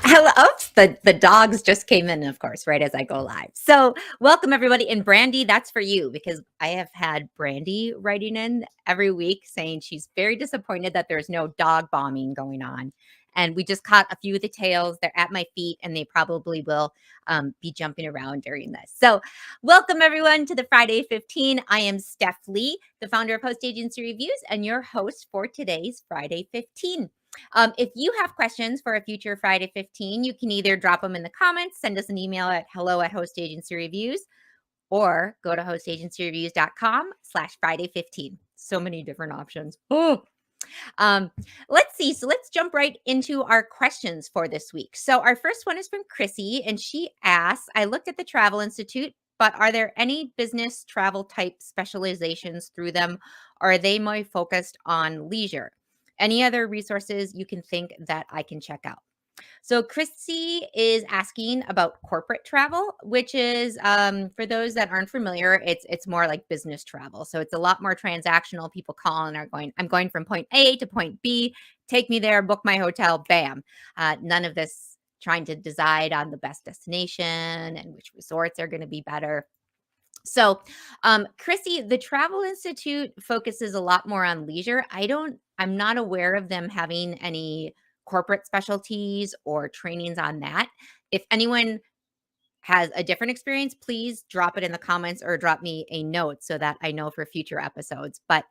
Hello. Oops, the dogs just came in, of course, right as I go live. So, welcome everybody. And Brandy, that's for you because I have had Brandy writing in every week saying she's very disappointed that there's no dog bombing going on. And we just caught a few of the tails. They're at my feet and they probably will be jumping around during this. So, welcome everyone to the Friday 15. I am Steph Lee, the founder of Host Agency Reviews, and your host for today's Friday 15. If you have questions for a future Friday 15, you can either drop them in the comments, send us an email at hello@hostagencyreviews, or go to hostagencyreviews.com/Friday 15. So many different options. Oh. Let's see. So let's jump right into our questions for this week. So our first one is from Chrissy, and she asks, I looked at the Travel Institute, but are there any business travel type specializations through them, or are they more focused on leisure? Any other resources you can think that I can check out? So Chrissy is asking about corporate travel, which is for those that aren't familiar, it's more like business travel. So it's a lot more transactional. People call and are going, I'm going from point A to point B. Take me there, book my hotel, bam. None of this trying to decide on the best destination and which resorts are going to be better. So, Chrissy, the Travel Institute focuses a lot more on leisure. I'm not aware of them having any corporate specialties or trainings on that. If anyone has a different experience, please drop it in the comments or drop me a note so that I know for future episodes. But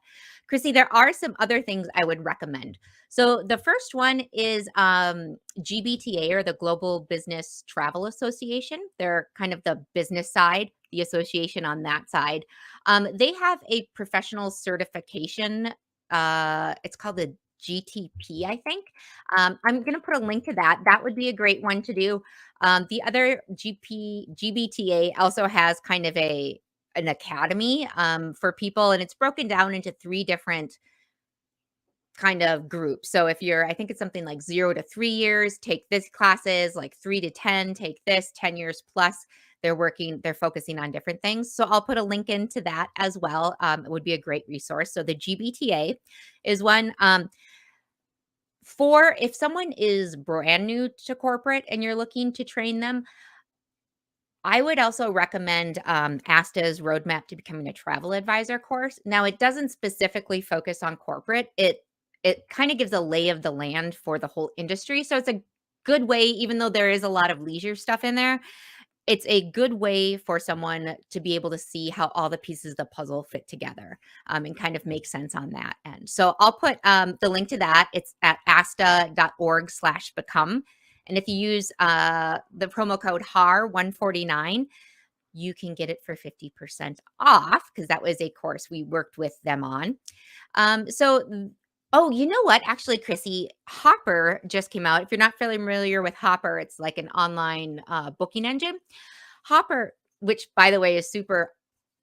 Chrissy, there are some other things I would recommend. So the first one is GBTA, or the Global Business Travel Association. They're kind of the business side, the association on that side. They have a professional certification. It's called the GTP, I think. I'm going to put a link to that. That would be a great one to do. The other GBTA also has kind of an academy for people, and it's broken down into 3 different kind of groups. So if I think it's something like 0 to 3 years, take this classes, like 3 to 10, take this, 10 years plus. They're focusing on different things. So I'll put a link into that as well. It would be a great resource. So the GBTA is one. For if someone is brand new to corporate and you're looking to train them, I would also recommend ASTA's Roadmap to Becoming a Travel Advisor course. Now, it doesn't specifically focus on corporate. It kind of gives a lay of the land for the whole industry. So it's a good way, even though there is a lot of leisure stuff in there, it's a good way for someone to be able to see how all the pieces of the puzzle fit together and kind of make sense on that end. So I'll put the link to that. It's at asta.org/become. And if you use the promo code HAR149, you can get it for 50% off because that was a course we worked with them on. Oh, you know what? Actually, Chrissy, Hopper just came out. If you're not familiar with Hopper, it's like an online booking engine. Hopper, which by the way is super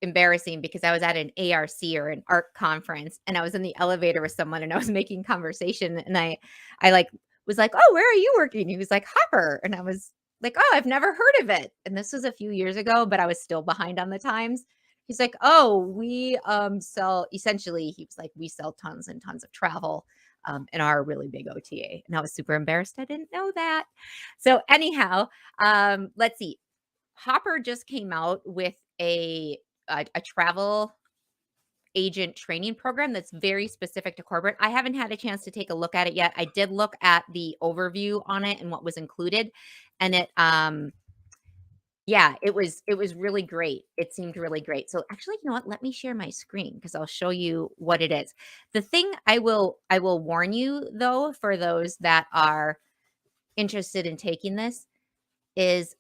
embarrassing because I was at an ARC or an art conference and I was in the elevator with someone and I was making conversation and I like was like, "Oh, where are you working?" He was like, "Hopper." And I was like, "Oh, I've never heard of it." And this was a few years ago, but I was still behind on the times. He's like, "Oh, we sell," essentially he was like, "We sell tons and tons of travel and are a really big OTA." And I was super embarrassed. I didn't know that. So anyhow, let's see. Hopper just came out with a travel agent training program that's very specific to corporate. I haven't had a chance to take a look at it yet. I did look at the overview on it and what was included, and yeah, it was really great. It seemed really great. So actually, you know what? Let me share my screen because I'll show you what it is. The thing I will warn you though, for those that are interested in taking this, is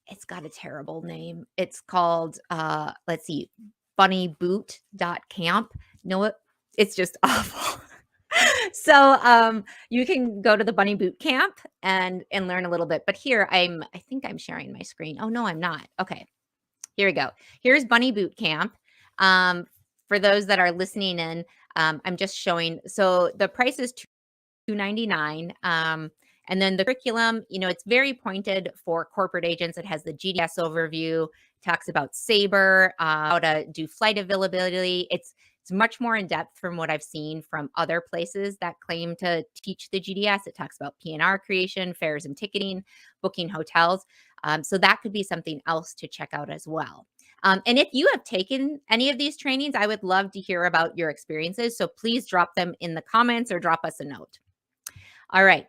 it's got a terrible name. It's called let's see, bunnyboot.camp. You know what? It's just awful. So you can go to the Bunny Boot Camp and learn a little bit. But here I think I'm sharing my screen. Oh no, I'm not. Okay. Here we go. Here's Bunny Boot Camp. Um, for those that are listening in, I'm just showing. So the price is $299. And then the curriculum, it's very pointed for corporate agents. It has the GDS overview, talks about Sabre, how to do flight availability. It's much more in depth from what I've seen from other places that claim to teach the GDS. It talks about P&R creation, fares and ticketing, booking hotels. So that could be something else to check out as well. And if you have taken any of these trainings, I would love to hear about your experiences. So please drop them in the comments or drop us a note. All right.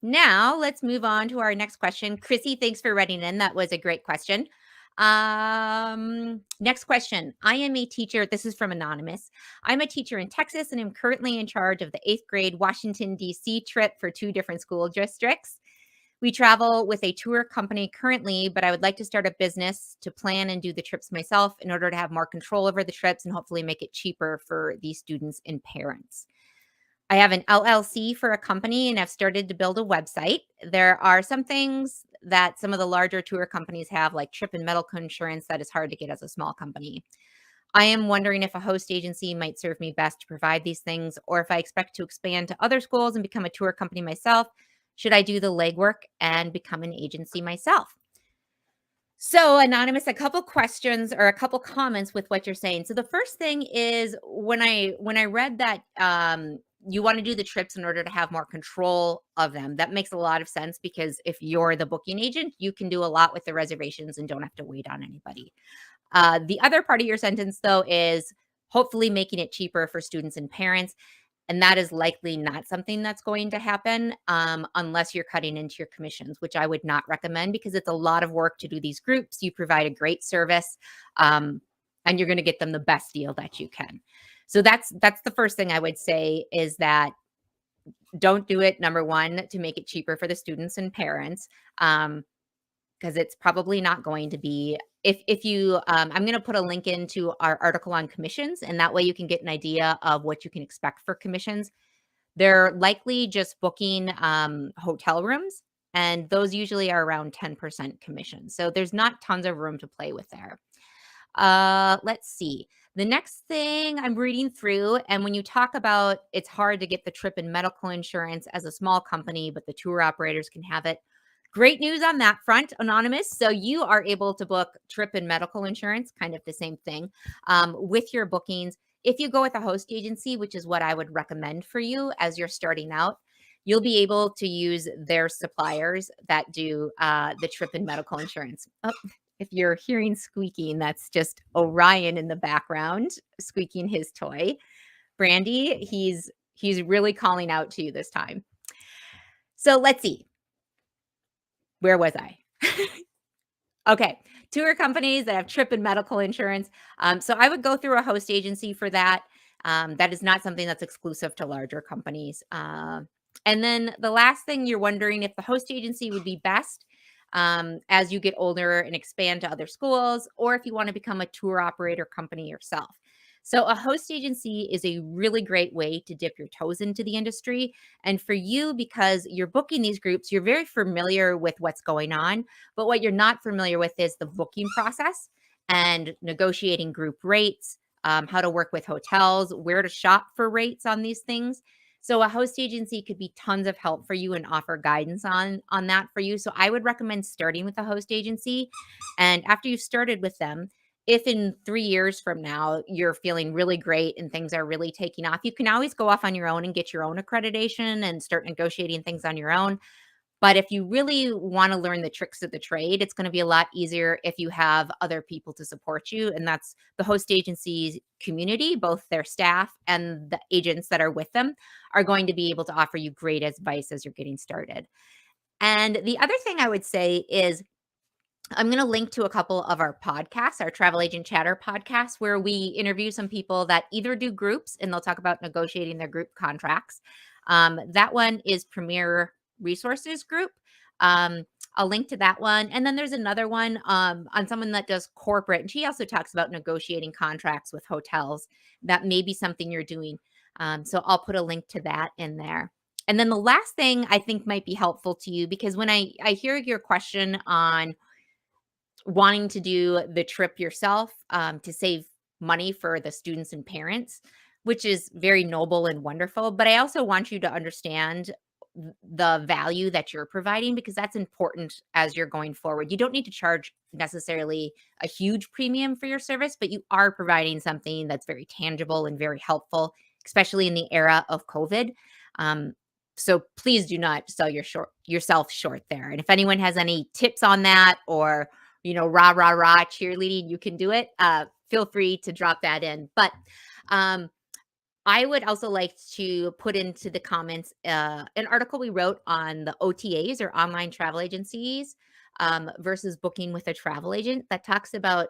Now let's move on to our next question. Chrissy, thanks for writing in. That was a great question. Next question. I am a teacher. This is from Anonymous. I'm a teacher in Texas and am currently in charge of the 8th grade Washington, D.C. trip for 2 different school districts. We travel with a tour company currently, but I would like to start a business to plan and do the trips myself in order to have more control over the trips and hopefully make it cheaper for these students and parents. I have an LLC for a company and I've started to build a website. There are some things that some of the larger tour companies have, like trip and medical insurance, that is hard to get as a small company. I am wondering if a host agency might serve me best to provide these things, or if I expect to expand to other schools and become a tour company myself. Should I do the legwork and become an agency myself? So, Anonymous, a couple questions or a couple comments with what you're saying. So the first thing is when I read that you want to do the trips in order to have more control of them. That makes a lot of sense because if you're the booking agent, you can do a lot with the reservations and don't have to wait on anybody. The other part of your sentence, though, is hopefully making it cheaper for students and parents. And that is likely not something that's going to happen unless you're cutting into your commissions, which I would not recommend because it's a lot of work to do these groups. You provide a great service and you're going to get them the best deal that you can. So that's the first thing I would say is that don't do it, number one, to make it cheaper for the students and parents. Because it's probably not going to be. If you I'm going to put a link into our article on commissions, and that way you can get an idea of what you can expect for commissions. They're likely just booking hotel rooms, and those usually are around 10% commission. So there's not tons of room to play with there. Let's see. The next thing I'm reading through, and when you talk about it's hard to get the trip and medical insurance as a small company, but the tour operators can have it. Great news on that front, Anonymous. So you are able to book trip and medical insurance, kind of the same thing, with your bookings. If you go with a host agency, which is what I would recommend for you as you're starting out, you'll be able to use their suppliers that do the trip and medical insurance. Oh, if you're hearing squeaking, that's just Orion in the background squeaking his toy. Brandy, he's really calling out to you this time. So let's see. Where was I? Okay. Tour companies that have trip and medical insurance. So I would go through a host agency for that. That is not something that's exclusive to larger companies. And then the last thing, you're wondering if the host agency would be best as you get older and expand to other schools, or if you want to become a tour operator company yourself. So a host agency is a really great way to dip your toes into the industry. And for you, because you're booking these groups, you're very familiar with what's going on. But what you're not familiar with is the booking process and negotiating group rates, how to work with hotels, where to shop for rates on these things. So a host agency could be tons of help for you and offer guidance on that for you. So I would recommend starting with a host agency. And after you've started with them, if in 3 years from now you're feeling really great and things are really taking off, you can always go off on your own and get your own accreditation and start negotiating things on your own. But if you really want to learn the tricks of the trade, it's going to be a lot easier if you have other people to support you. And that's the host agency's community, both their staff and the agents that are with them are going to be able to offer you great advice as you're getting started. And the other thing I would say is I'm going to link to a couple of our podcasts, our Travel Agent Chatter podcast, where we interview some people that either do groups and they'll talk about negotiating their group contracts. That one is Premier Resources Group. I'll link to that one. And then there's another one on someone that does corporate. And she also talks about negotiating contracts with hotels. That may be something you're doing. So I'll put a link to that in there. And then the last thing I think might be helpful to you, because when I hear your question on wanting to do the trip yourself to save money for the students and parents, which is very noble and wonderful. But I also want you to understand the value that you're providing, because that's important as you're going forward. You don't need to charge necessarily a huge premium for your service, but you are providing something that's very tangible and very helpful, especially in the era of COVID. Um, so please do not sell yourself short there. And if anyone has any tips on that, or rah rah rah cheerleading, you can do it. Feel free to drop that in. But um, I would also like to put into the comments an article we wrote on the OTAs, or online travel agencies, versus booking with a travel agent, that talks about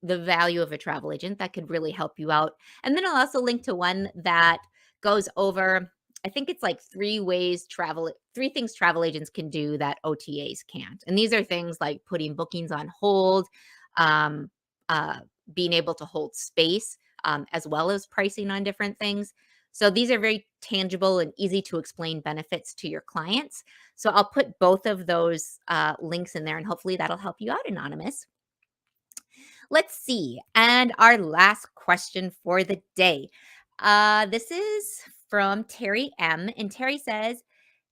the value of a travel agent that could really help you out. And then I'll also link to one that goes over, I think it's like three things travel agents can do that OTAs can't. And these are things like putting bookings on hold, um, uh, being able to hold space, as well as pricing on different things. So these are very tangible and easy to explain benefits to your clients. So I'll put both of those links in there, and hopefully that'll help you out, Anonymous. Let's see. And our last question for the day. This is from Terry M. And Terry says,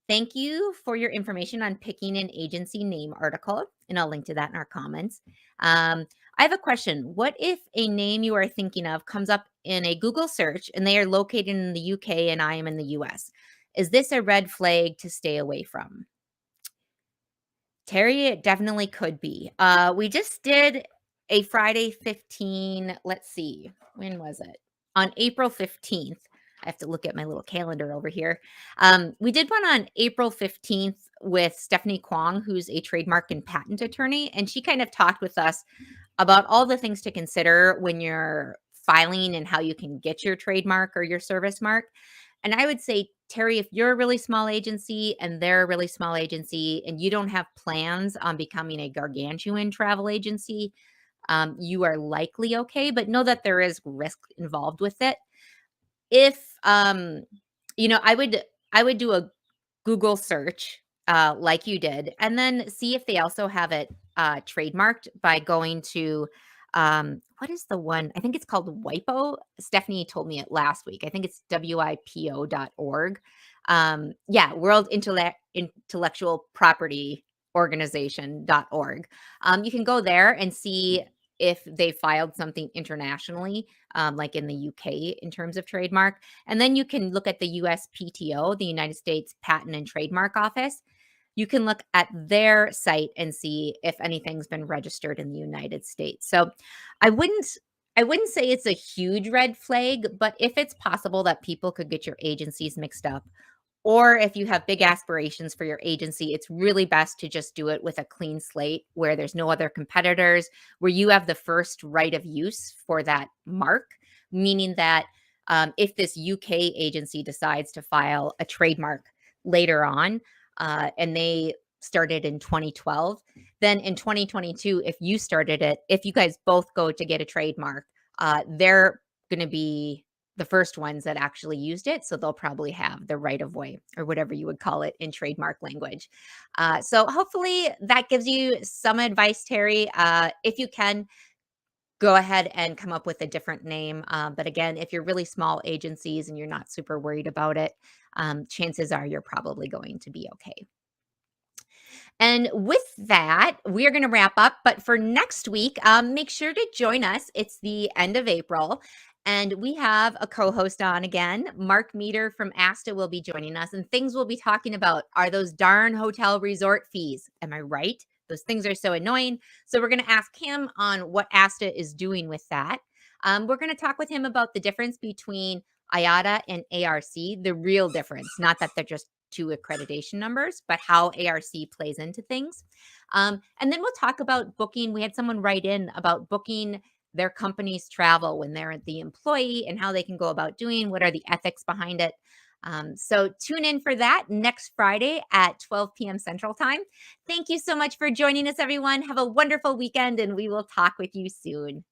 "Thank you for your information on picking an agency name article." And I'll link to that in our comments. I have a question. What if a name you are thinking of comes up in a Google search and they are located in the UK and I am in the US? Is this a red flag to stay away from? Terry, it definitely could be. We just did a Friday 15, let's see, when was it? On April 15th. I have to look at my little calendar over here. We did one on April 15th with Stephanie Kwong, who's a trademark and patent attorney, and she kind of talked with us about all the things to consider when you're filing and how you can get your trademark or your service mark. And I would say, Terry, if you're a really small agency and they're a really small agency and you don't have plans on becoming a gargantuan travel agency, you are likely okay, but know that there is risk involved with it. If I would do a Google search, like you did, and then see if they also have it trademarked by going to, what is the one? I think it's called WIPO. Stephanie told me it last week. I think it's WIPO.org. Yeah, World Intellectual Property Organization.org. You can go there and see if they filed something internationally, like in the UK in terms of trademark. And then you can look at the USPTO, the United States Patent and Trademark Office. You can look at their site and see if anything's been registered in the United States. So I wouldn't I wouldn't say it's a huge red flag, but if it's possible that people could get your agencies mixed up, or if you have big aspirations for your agency, it's really best to just do it with a clean slate where there's no other competitors, where you have the first right of use for that mark, meaning that if this UK agency decides to file a trademark later on, and they started in 2012, then in 2022, if you started it, if you guys both go to get a trademark, they're going to be the first ones that actually used it. So they'll probably have the right of way, or whatever you would call it in trademark language. So hopefully that gives you some advice, Terry. If you can, go ahead and come up with a different name. But again, if you're really small agencies and you're not super worried about it, chances are you're probably going to be okay. And with that, we are going to wrap up. But for next week, make sure to join us. It's the end of April. And we have a co host on again. Mark Meter from ASTA will be joining us. And things we'll be talking about are those darn hotel resort fees. Am I right? Those things are so annoying. So we're going to ask him on what ASTA is doing with that. We're going to talk with him about the difference between IATA and ARC, the real difference, not that they're just two accreditation numbers, but how ARC plays into things. And then we'll talk about booking. We had someone write in about booking their company's travel when they're the employee and how they can go about doing, what are the ethics behind it. So tune in for that next Friday at 12 p.m. Central Time. Thank you so much for joining us, everyone. Have a wonderful weekend, and we will talk with you soon.